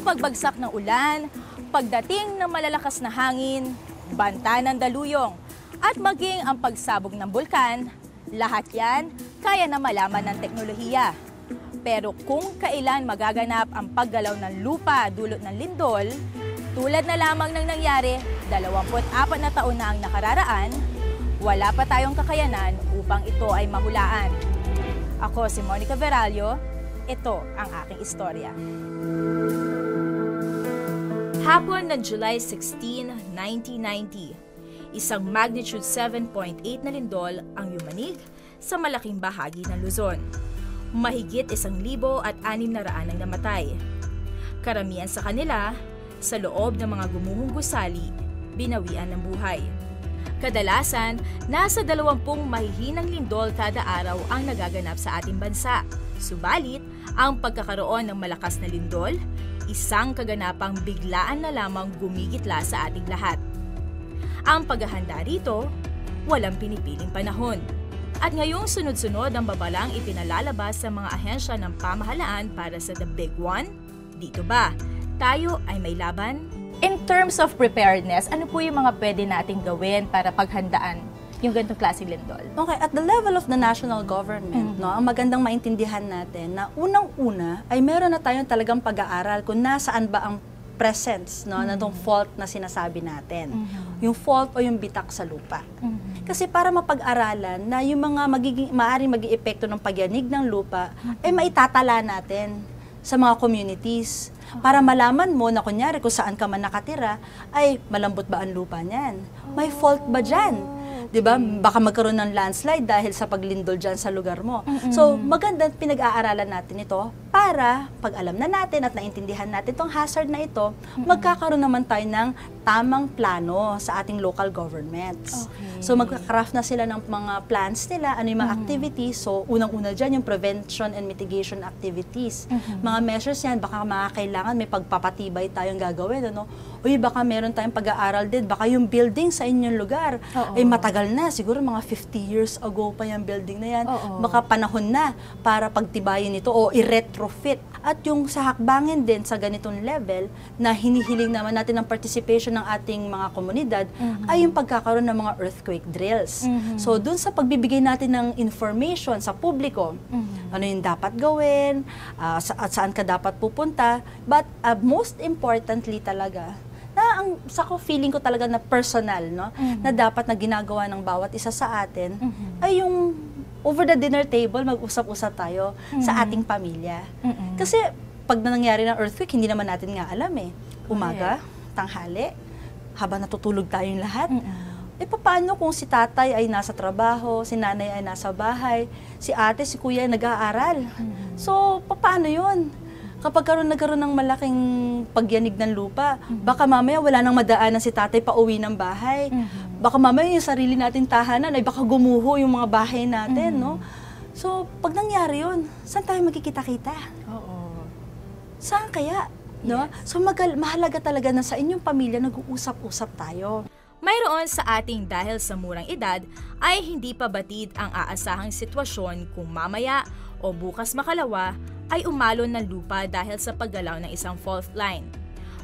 pagbagsak ng ulan, pagdating ng malalakas na hangin, banta ng daluyong, at maging ang pagsabog ng bulkan, lahat yan kaya na malaman ng teknolohiya. Pero kung kailan magaganap ang paggalaw ng lupa dulot ng lindol, tulad na lamang ng nangyari 24 na taon na ang nakararaan, wala pa tayong kakayanan upang ito ay mahulaan. Ako si Monica Veralio, ito ang aking istorya. Hapon ng July 16, 1990, isang magnitude 7.8 na lindol ang yumanig sa malaking bahagi ng Luzon. Mahigit 1,600 ang namatay. Karamihan sa kanila, sa loob ng mga gumuhong gusali, binawian ng buhay. Kadalasan, nasa 20 mahihinang lindol kada araw ang nagaganap sa ating bansa. Subalit, ang pagkakaroon ng malakas na lindol, isang kaganapang biglaan na lamang gumigitla sa ating lahat. Ang paghahanda rito, walang pinipiling panahon. At ngayong sunod-sunod ang babalang ipinalalabas sa mga ahensya ng pamahalaan para sa The Big One, dito ba, tayo ay may laban? In terms of preparedness, ano po yung mga pwede nating gawin para paghandaan yung ganitong klaseng lindol? Okay, at the level of the national government, no, ang magandang maintindihan natin na unang-una ay meron na tayong talagang pag-aaral kung nasaan ba ang presence, no, na itong fault na sinasabi natin. Yung fault o yung bitak sa lupa. Kasi para mapag-aralan na yung mga maaaring mag-iepekto ng pagyanig ng lupa, ay maitatala natin sa mga communities. Para malaman mo na kunyari kung saan ka man nakatira, ay malambot ba ang lupa niyan? May fault ba dyan? Diba? Baka magkaroon ng landslide dahil sa paglindol dyan sa lugar mo. So, maganda pinag-aaralan natin ito para pag alam na natin at naintindihan natin itong hazard na ito, magkakaroon naman tayo ng tamang plano sa ating local governments. Okay. So, magka-craft na sila ng mga plans nila, ano yung mga activities. So, unang-una dyan yung prevention and mitigation activities. Mga measures yan, baka makakailangan may pagpapatibay tayong gagawin. Ano? Uy, baka meron tayong pag-aaral din, baka yung building sa inyong lugar ay matagal na, siguro mga 50 years ago pa yung building na yan. Baka panahon na para pagtibayin ito o i-retrofit. At yung sa hakbangin din sa ganitong level na hinihiling naman natin ang participation ng ating mga komunidad ay yung pagkakaroon ng mga earthquake drills. So dun sa pagbibigay natin ng information sa publiko, ano yung dapat gawin, at saan ka dapat pupunta, but most importantly talaga, na ang feeling ko talaga na personal, no, na dapat na ginagawa ng bawat isa sa atin ay yung over the dinner table, mag-usap-usap tayo sa ating pamilya. Kasi pag nangyari ng earthquake, hindi naman natin nga alam eh. Umaga, tanghali, habang natutulog tayong lahat. Eh paano kung si tatay ay nasa trabaho, si nanay ay nasa bahay, si ate, si kuya ay nag-aaral? So, paano yun? Kapag nagkaroon ng malaking pagyanig ng lupa, baka mamaya wala nang madaanan si tatay pa uwi ng bahay. Baka mamaya yung sarili natin tahanan ay baka gumuho yung mga bahay natin, no? So, pag nangyari yun, saan tayo magkikita-kita? Saan kaya? No? So, mahalaga talaga na sa inyong pamilya nag-uusap-usap tayo. Mayroon sa ating dahil sa murang edad ay hindi pa batid ang aasahang sitwasyon kung mamaya o bukas makalawa ay umalon ng lupa dahil sa paggalaw ng isang fault line.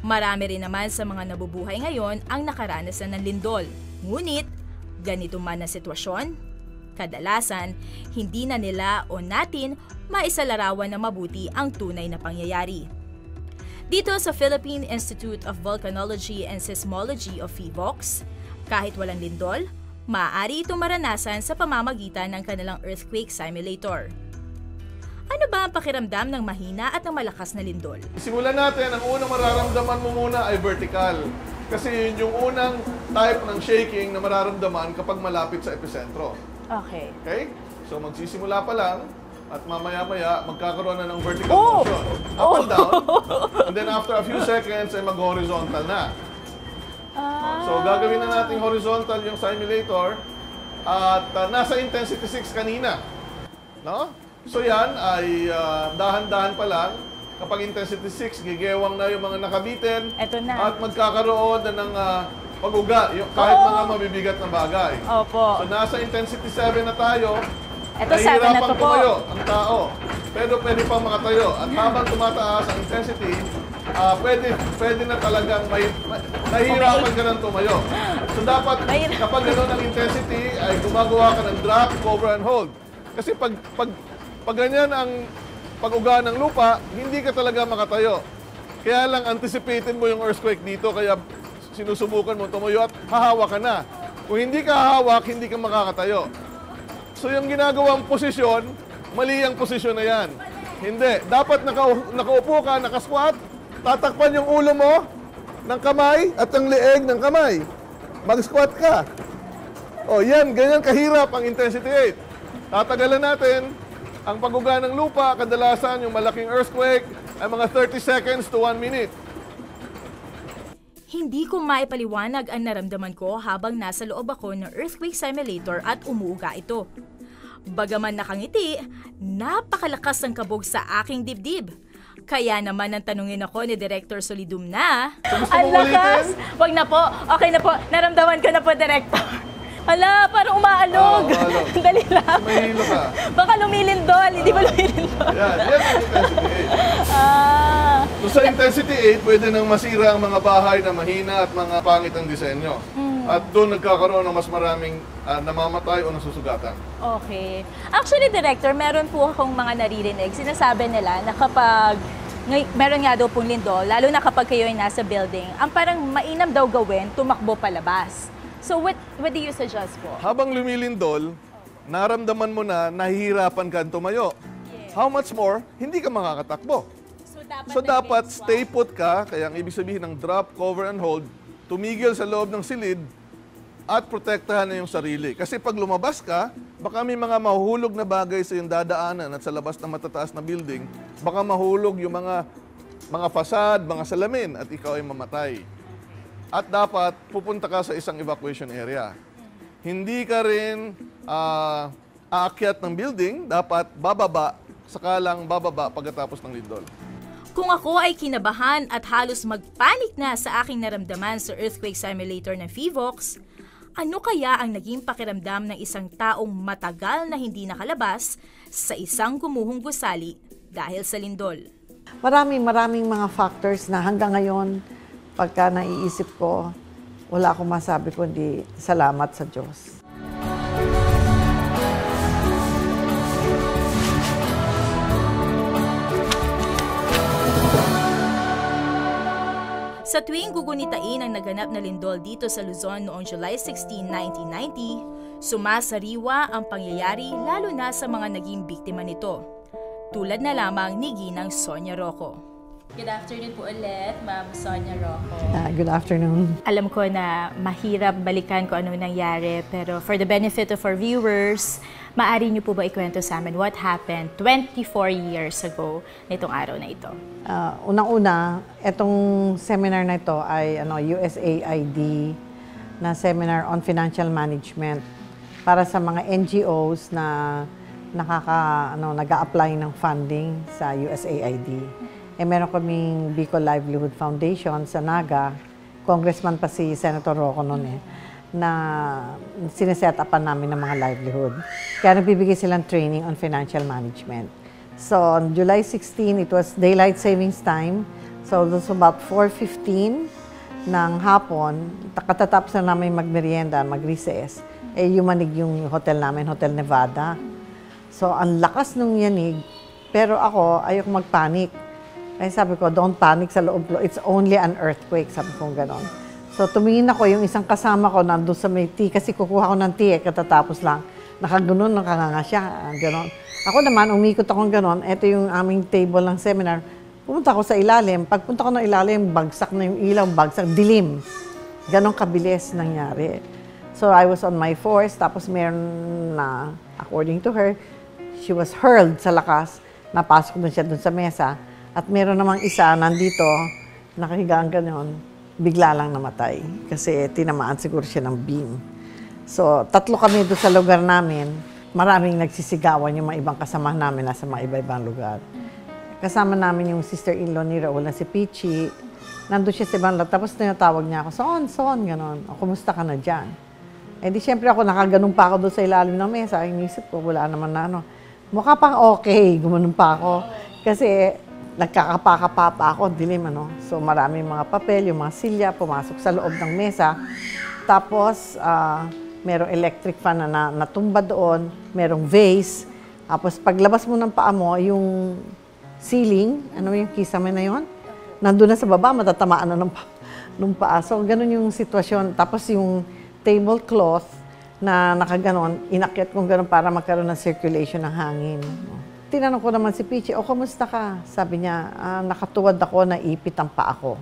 Marami rin naman sa mga nabubuhay ngayon ang nakaranasan ng lindol. Ngunit, ganito man ang sitwasyon, kadalasan, hindi na nila o natin maisalarawan na mabuti ang tunay na pangyayari. Dito sa Philippine Institute of Volcanology and Seismology o PHIVOLCS, kahit walang lindol, maaari itong maranasan sa pamamagitan ng kanilang earthquake simulator. Ano ba ang pakiramdam ng mahina at ng malakas na lindol? Simulan natin, ang unang mararamdaman mo muna ay vertical. Kasi yun yung unang type ng shaking na mararamdaman kapag malapit sa epicentro. Okay. Okay? So magsisimula pa lang, at mamaya-maya, magkakaroon na ng vertical motion. Up and down. And then after a few seconds, ay mag-horizontal na. So gagawin na natin horizontal yung simulator. At nasa intensity 6 kanina. No? So yan ay dahan-dahan pa lang. Kapag intensity 6, gigewang na yung mga nakabitin. Eto na. At magkakaroon na ng pag-uga, kahit mga mabibigat na bagay. Opo. So nasa intensity 7 na tayo. Ito 7 na to po. Tumayo ang tao. Pero pwede pang makatayo. At habang tumataas ang intensity, pwede na talagang nahihirapan ka ng tumayo. So dapat, kapag gano'n ang intensity, ay gumagawa ka ng drop, cover, and hold. Kasi pag ganyan ang pag-uga ng lupa, hindi ka talaga makatayo. Kaya lang anticipated mo yung earthquake dito, kaya sinusubukan mo tumayo at hahawa ka na. Kung hindi ka hahawak, hindi ka makakatayo. So yung ginagawang posisyon, mali ang posisyon na yan. Hindi. Dapat nakaupo ka, nakasquat, tatakpan yung ulo mo ng kamay at ang leeg ng kamay. Mag-squat ka. O yan, ganyan kahirap ang intensity 8. Tatagalan natin ang pag-uga ng lupa, kadalasan yung malaking earthquake ay mga 30 seconds to 1 minute. Hindi ko maipaliwanag ang naramdaman ko habang nasa loob ako ng earthquake simulator at umuuga ito. Bagaman nakangiti, napakalakas ang kabog sa aking dibdib. Kaya naman ang tanungin ako ni Director Solidum na, ang lakas! Wag na po, okay na po, naramdaman ko na po, Director. Hala, parang umaalog. Dali lang. Mahilo ka. Baka lumilindol, hindi ba lumilindol? Yan ang intensity 8. So sa intensity 8, pwede nang masira ang mga bahay na mahina at mga pangit ang disenyo. At doon nagkakaroon ng mas maraming namamatay o nasusugatan. Okay. Actually, Director, meron po akong mga naririnig. Sinasabi nila na kapag meron nga daw pong lindol, lalo na kapag kayo ay nasa building, ang parang mainam daw gawin, tumakbo palabas. So what do you suggest po? Habang lumilindol, naramdaman mo na nahihirapan ka tumayo. Yeah. How much more, hindi ka makakatakbo. So dapat stay put ka, kaya ang ibig sabihin ng drop, cover, and hold, tumigil sa loob ng silid at protektahan na yung sarili. Kasi pag lumabas ka, baka may mga mahuhulog na bagay sa iyong dadaanan at sa labas ng matataas na building, baka mahulog yung mga fasad, mga salamin at ikaw ay mamatay. At dapat pupunta ka sa isang evacuation area. Hindi ka rin aakyat ng building, dapat bababa, sakalang bababa pagkatapos ng lindol. Kung ako ay kinabahan at halos magpanik na sa aking naramdaman sa earthquake simulator ng PHIVOLCS, ano kaya ang naging pakiramdam ng isang taong matagal na hindi nakalabas sa isang gumuhong gusali dahil sa lindol? Maraming mga factors na hanggang ngayon, pagka naiisip ko, wala akong masabi kundi salamat sa Diyos. Sa tuwing gugunitain ang naganap na lindol dito sa Luzon noong July 16, 1990, sumasariwa ang pangyayari lalo na sa mga naging biktima nito. Tulad na lamang ni Ginang Sonia Rocco. Good afternoon po ulit, Ma'am Sonia Rocco. Good afternoon. Alam ko na mahirap balikan kung ano nangyari, pero for the benefit of our viewers, maaari niyo po ba ikwento sa amin what happened 24 years ago nitong araw na ito? Unang-una, itong seminar na ito ay USAID na seminar on financial management para sa mga NGOs na nag-a-apply ng funding sa USAID. Meron kaming Bicol Livelihood Foundation sa Naga, congressman pa si Senator Rocco noon na sineset upan namin ng mga livelihood. Kaya nagbibigay silang training on financial management. So on July 16, it was daylight savings time. So it was about 4:15 ng hapon. Katatapos na namin magmerienda, mag-recess. Yumanig yung hotel namin, Hotel Nevada. So ang lakas nung yanig, pero ako ayoko magpanik. Ay sabi ko, don't panic sa loob. It's only an earthquake, sabi ko gano'n. So tumingin ako, yung isang kasama ko nandun sa may tea, kasi kukuha ko ng tea, katatapos lang. Nakaganon, nakanganga siya, gano'n. Ako naman, umikot akong gano'n. Ito yung aming table ng seminar. Pumunta ako sa ilalim. Pagpunta ko ng ilalim, bagsak na yung ilaw, bagsak, dilim. Ganon kabilis nangyari. So I was on my force, tapos meron na, according to her, she was hurled sa lakas. Napasok na siya dun sa mesa. At meron namang isa nandito, nakahigaan ganon, bigla lang namatay. Kasi tinamaan siguro siya ng beam. So, 3 kami doon sa lugar namin. Maraming nagsisigawan yung mga ibang kasama namin nasa mga iba-ibang lugar. Kasama namin yung sister-in-law ni Raul na si Pichi. Nandun siya sa ibang lugar. Tapos tinatawag niya ako, Son, ganon. O, kumusta ka na dyan? Di syempre ako, nakaganon pa ako doon sa ilalim ng mesa. Inisip ko, wala naman na mukha pang okay, gumanon pa ako. Kasi nagkakapakapa pa ako, dilim, ano. So, maraming mga papel, yung mga silya, pumasok sa loob ng mesa. Tapos, merong electric fan na natumba doon, merong vase. Tapos, paglabas mo ng paa mo, yung ceiling, ano yung kisame na yon, nandun na sa baba, matatamaan na ng paa. So, ganun yung sitwasyon. Tapos, yung tablecloth na nakaganon, inakyat kong ganun para magkaroon ng circulation ng hangin. Tinanong ko naman si Pichi, kumusta ka? Sabi niya, nakatuwad ako, naipit ang paa ko.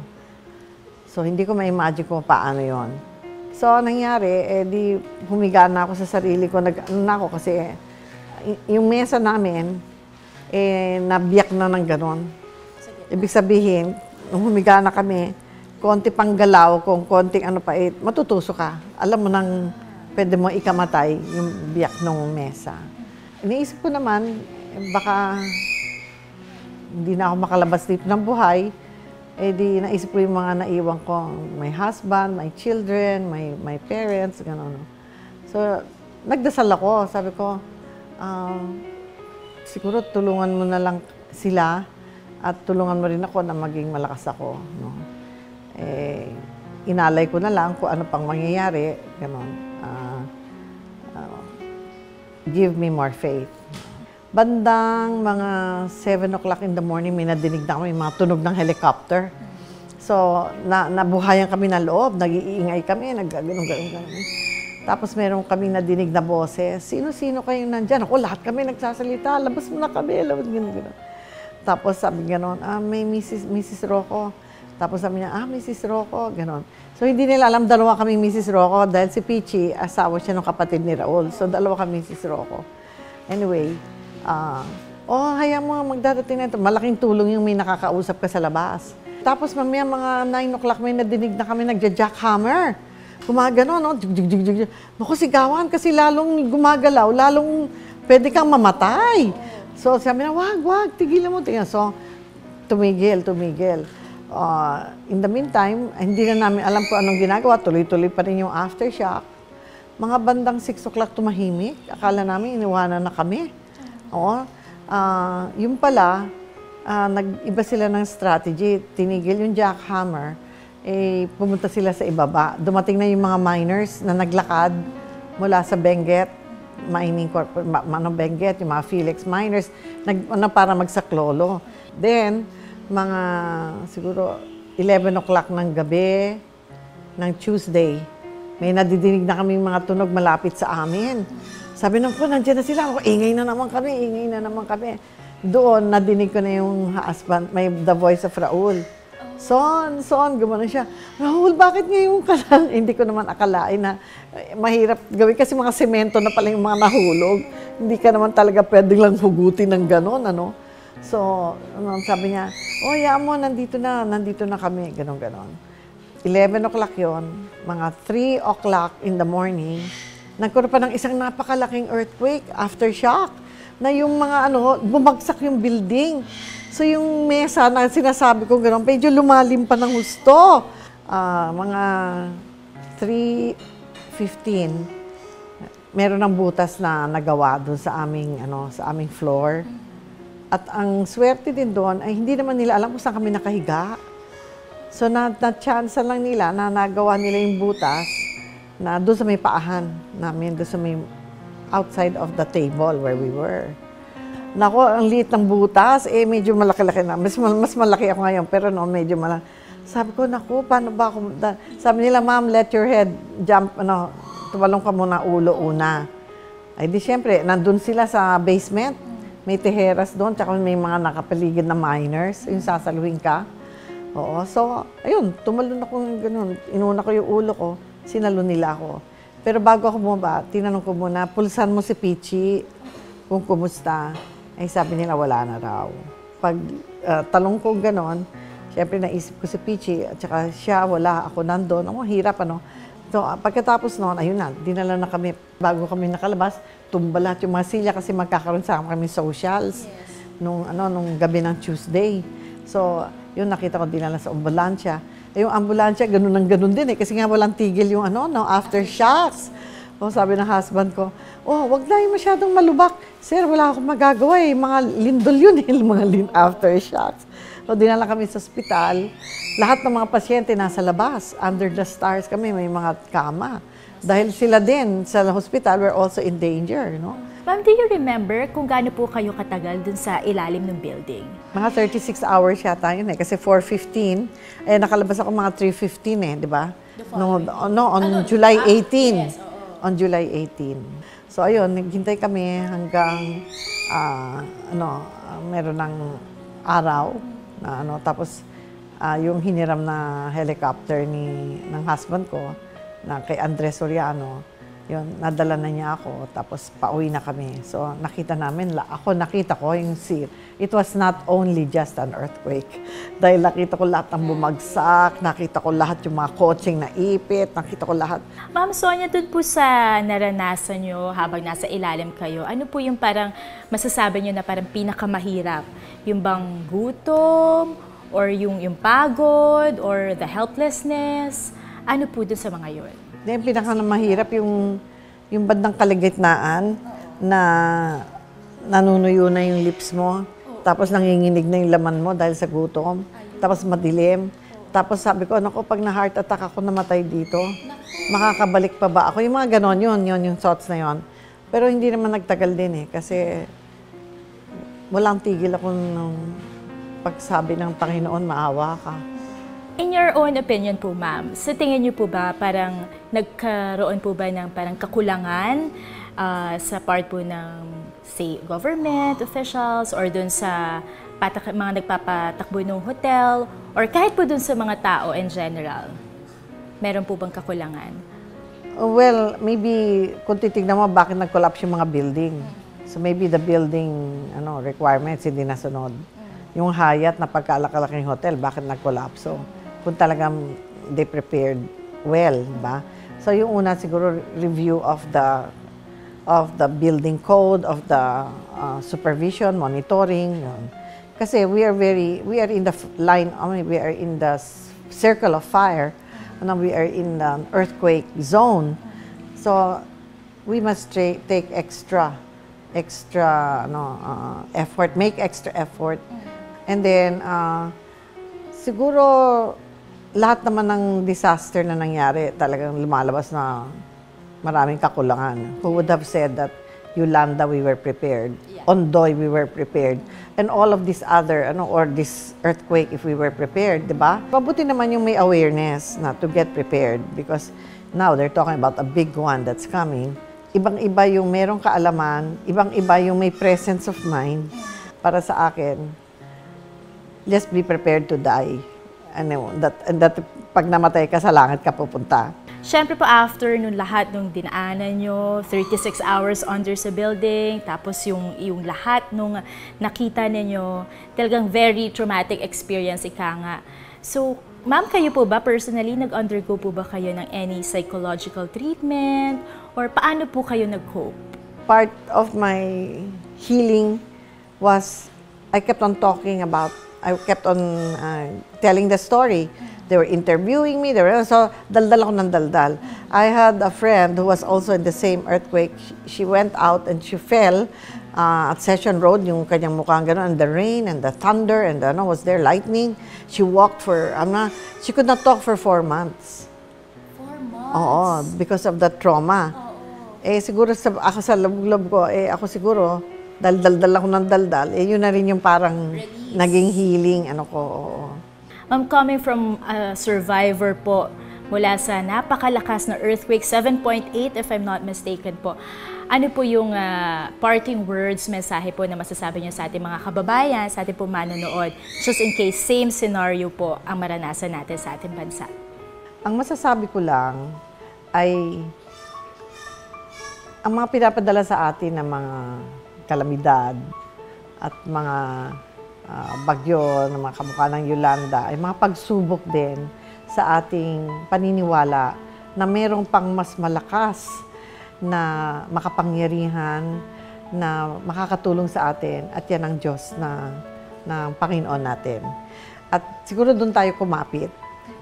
So, hindi ko ma-imagine kung paano yon. So, nangyari, di humiga na ako sa sarili ko. Ako kasi, yung mesa namin, nabiyak na ng ganon. Ibig sabihin, nung humiga na kami, konti pang galaw, kung konting ano pa, matutuso ka. Alam mo nang pwede mo ikamatay yung biyak ng mesa. Iniisip ko naman, baka hindi na ako makalabas dito ng buhay. Di naisip ko yung mga naiwan ko, my husband, my children, my parents, gano'n. So, nagdasal ako. Sabi ko, siguro tulungan mo na lang sila at tulungan mo rin ako na maging malakas ako. No? Inalay ko na lang kung ano pang mangyayari, gano'n. Give me more faith. Bandang mga 7 o'clock in the morning, may nadinig na kami, mga tunog ng helicopter. So, nabuhayan kami ng loob, nag-iingay kami, nag-ganun. Tapos meron kami nadinig na boses, sino-sino kayong nandyan? Ako, lahat kami nagsasalita, labas mo na kami, labas gano'n. Tapos sabi gano'n, may Mrs. Rocco. Tapos sabi niya, Mrs. Rocco, gano'n. So, hindi nila alam, dalawa kami Mrs. Rocco, dahil si Pichi, asawa siya ng kapatid ni Raul. So, dalawa kami Mrs. Rocco. Anyway, hayaan mo magdadating na ito. Malaking tulong yung may nakakausap ka sa labas. Tapos mamaya mga 9 o'clock may nadinig na kami nagja-jackhammer. Gumagano, no? Jig. Naku, sigawan kasi lalong gumagalaw, lalong pwede kang mamatay. So sabi na, wag, tigilan mo. So, tumigil. In the meantime, hindi na namin alam kung anong ginagawa. Tuloy-tuloy pa rin yung aftershock. Mga bandang 6 o'clock tumahimik. Akala namin iniwanan na kami. Oo. Yung pala, nag-iba sila ng strategy. Tinigil yung jackhammer, pumunta sila sa ibaba. Dumating na yung mga miners na naglakad mula sa Benguet, Benguet, yung mga Felix miners, para magsaklolo. Then, mga siguro 11 o'clock ng gabi ng Tuesday, may nadidinig na kami mga tunog malapit sa amin. Sabi nung po, nandiyan na sila. Ingay na naman kami. Doon, nadinig ko na yung husband, the voice of Raul. Son, gumano siya. Raul, bakit ngayon ka lang? Hindi ko naman akalain na mahirap gawin kasi mga semento na pala yung mga nahulog. Hindi ka naman talaga pwedeng lang hugutin ng gano'n, ano? So, sabi niya, mo, nandito na kami, gano'n. 11 o'clock yon, mga 3 o'clock in the morning, nagkaroon pa ng isang napakalaking earthquake, aftershock, na yung mga bumagsak yung building. So yung mesa na sinasabi ko gano'n, medyo lumalim pa ng husto. Mga 3:15, meron ng butas na nagawa doon sa aming floor. At ang swerte din doon ay hindi naman nila alam kung saan kami nakahiga. So na-chance lang nila na nagawa nila yung butas na doon sa may paahan namin, doon sa may outside of the table where we were. Nako, ang liit ng butas, medyo malaki-laki na. Mas malaki ako ngayon, pero noon medyo malaki. Sabi ko, naku, paano ba ako? Sabi nila, ma'am, let your head jump, tumalong ka muna ulo una. Ay di syempre, nandun sila sa basement. May teheras doon, tsaka may mga nakapaligid na miners, yung sasaluhin ka. Oo, so, ayun, tumalon ako ganun. Inuna ko yung ulo ko, sinalo nila ako. Pero bago ako bumaba, tinanong ko muna, pulsan mo si Pichi kung kumusta. Ay sabi nila, wala na raw. Pag talong ko gano'n, syempre naisip ko si Pichi, at saka siya, wala, ako nandun. Hirap, So, pagkatapos noon, ayun na, dinala na kami, bago kami nakalabas, tumba lahat yung mga silya kasi magkakaroon sa kami socials nung gabi ng Tuesday. So, yun nakita ko dinala sa ambulansya. Yung ambulansya, ganun din kasi nga walang tigil yung aftershocks. Sabi ng husband ko, wag na yung masyadong malubak. Sir, wala akong magagawa mga lindol yun mga aftershocks. So, dinala kami sa ospital. Lahat ng mga pasyente nasa labas. Under the stars kami, may mga kama. Dahil sila din sa hospital were also in danger, no? Ma'am, do you remember kung gaano po kayo katagal dun sa ilalim ng building? Mga 36 hours yata yun eh. Kasi 4:15, nakalabas ako mga 3:15 di ba? On July 18. On July 18. So ayun, naghintay kami hanggang, meron ng araw. Tapos yung hiniram na helicopter ng husband ko, na kay Andres Soriano, yun, nadala na niya ako, tapos pauwi na kami. So, nakita ko yung sea. It was not only just an earthquake. Dahil nakita ko lahat ng bumagsak, nakita ko lahat yung mga kotseng naipit, nakita ko lahat. Ma'am Sonia, dun po sa naranasan nyo habang nasa ilalim kayo, ano po yung parang masasabi nyo na parang pinakamahirap? Yung bang gutom, or yung pagod, or the helplessness? Ano po dun sa mga yun? Yung pinakamahirap yung bandang kaligitnaan na nanunuyo na yung lips mo, tapos nanginginig na yung laman mo dahil sa gutom, tapos madilim. Tapos sabi ko, naku, pag na-heart attack ako, namatay dito, makakabalik pa ba ako? Yung mga ganon, yun yung thoughts na yun. Pero hindi naman nagtagal din kasi walang tigil ako nung pagsabi ng Panginoon, maawa ka. In your own opinion po, ma'am, sa tingin niyo po ba parang nagkaroon po ba ng parang kakulangan sa part po ng, say, government officials or dun sa mga nagpapatakbo ng hotel or kahit po dun sa mga tao in general? Meron po bang kakulangan? Well, maybe kung titignan mo bakit nag-collapse yung mga building. So maybe the building requirements hindi nasunod. Yung Hyatt na pagkalaki-laking hotel, bakit nag-collapse? So, kung talagang they prepared well, ba? So yung una siguro review of the building code, of the supervision, monitoring. Yun. Kasi we are in the line, we are in the circle of fire, we are in the earthquake zone. So we must take extra effort, make extra effort. And then siguro lahat naman ng disaster na nangyari, talagang lumalabas na maraming kakulangan. Who would have said that Yolanda, we were prepared. Yeah. Ondoy, we were prepared. And all of this other, or this earthquake, if we were prepared, di ba? Mabuti naman yung may awareness na to get prepared because now they're talking about a big one that's coming. Ibang-iba yung merong kaalaman, ibang-iba yung may presence of mind. Para sa akin, just be prepared to die. And that pag namatay ka sa langit ka pupunta. Siyempre po after nung lahat nung dinaanan nyo, 36 hours under sa building, tapos yung lahat nung nakita ninyo, talagang very traumatic experience ika nga. So, ma'am, kayo po ba personally, nag-undergo po ba kayo ng any psychological treatment? Or paano po kayo nag-cope? Part of my healing was, I kept on telling the story. They were interviewing me. So, daldal ako ng daldal. I had a friend who was also in the same earthquake. She went out and she fell at Session Road, yung kanyang mukhang gano'n, and the rain and the thunder and was there lightning. She walked she could not talk for 4 months. 4 months? Oo, because of the trauma. Siguro ako sa loob ko, ako siguro, daldal ako ng daldal, yun na rin yung parang release. Naging healing, Ma'am, coming from a survivor po mula sa napakalakas na earthquake, 7.8 if I'm not mistaken po, ano po yung parting words, mensahe po na masasabi niyo sa ating mga kababayan, sa ating po manonood, just in case same scenario po ang maranasan natin sa ating bansa? Ang masasabi ko lang ay ang mga pinapadala sa atin ng mga kalamidad at mga bagyo ng mga kamukha ng Yolanda ay mga pagsubok din sa ating paniniwala na mayroong pang mas malakas na makapangyarihan na makakatulong sa atin at yan ang Diyos ng Panginoon natin. At siguro doon tayo kumapit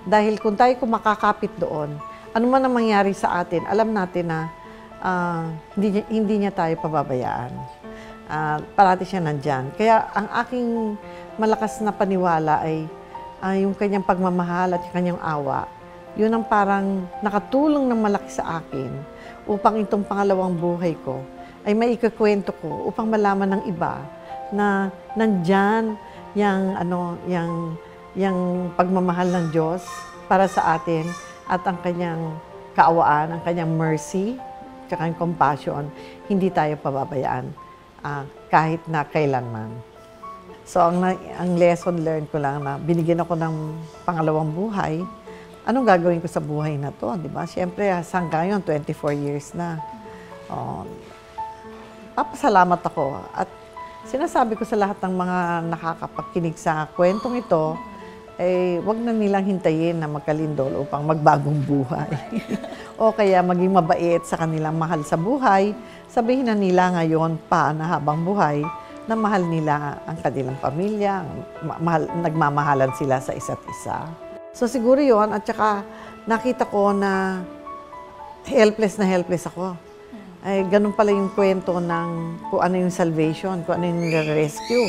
dahil kung tayo makakapit doon, ano man ang mangyari sa atin, alam natin na hindi niya tayo pababayaan. parati siya nandyan. Kaya ang aking malakas na paniwala ay yung kanyang pagmamahal at yung kanyang awa. Yun ang parang nakatulong ng malaki sa akin upang itong pangalawang buhay ko ay maikukwento ko upang malaman ng iba na nandyan yung pagmamahal ng Diyos para sa atin at ang kanyang kaawaan, ang kanyang mercy, at ang compassion, hindi tayo pababayaan kahit na kailanman. So, ang lesson learned ko lang na binigyan ako ng pangalawang buhay, anong gagawin ko sa buhay na to, di ba? Siyempre, hanggang ngayon, 24 years na. Papasalamat ako. At sinasabi ko sa lahat ng mga nakakapagkinig sa kwentong ito, wag na nilang hintayin na magkalindol upang magbagong buhay. O kaya maging mabait sa kanilang mahal sa buhay, sabihin na nila ngayon pa na habang buhay, na mahal nila ang kanilang pamilya, nagmamahalan sila sa isa't isa. So siguro yun, at saka nakita ko na helpless ako. Ay, ganun pala yung kwento ng kung ano yung salvation, kung ano yung rescue.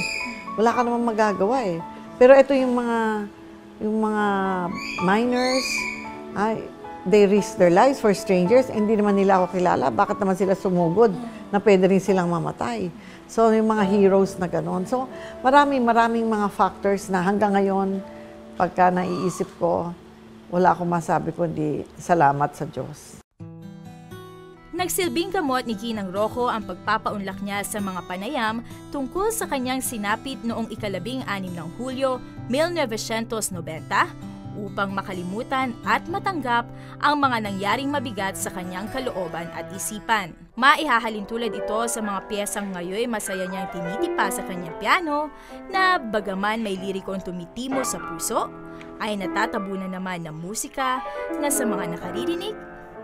Wala ka naman magagawa eh. Pero ito yung mga minors, they risk their lives for strangers. Hindi naman nila ako kilala. Bakit naman sila sumugod na pwede rin silang mamatay? So, yung mga heroes na gano'n. So, maraming mga factors na hanggang ngayon, pagka naiisip ko, wala akong masabi kundi salamat sa Diyos. Nagsilbing gamot ni Ginang Rojo ang pagpapaunlak niya sa mga panayam tungkol sa kanyang sinapit noong 16 ng Hulyo, 1990 upang makalimutan at matanggap ang mga nangyaring mabigat sa kanyang kalooban at isipan. Maihahalin tulad ito sa mga piyesang ngayon masaya niyang tinitipa sa kanyang piano na bagaman may lirikong tumitimo sa puso, ay natatabunan naman ng musika na sa mga nakaririnig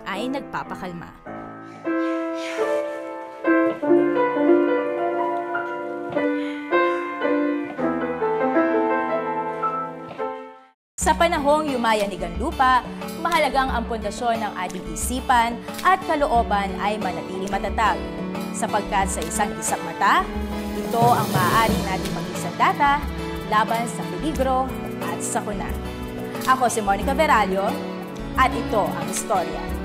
ay nagpapakalma. Sa panahong yumayanigang lupa, mahalagang ang pundasyon ng ating isipan at kalooban ay manatili matatag. Sapagkat sa isang mata, ito ang maaari nating mag-isandata laban sa peligro at sakuna. Ako si Monica Veralio at ito ang istorya.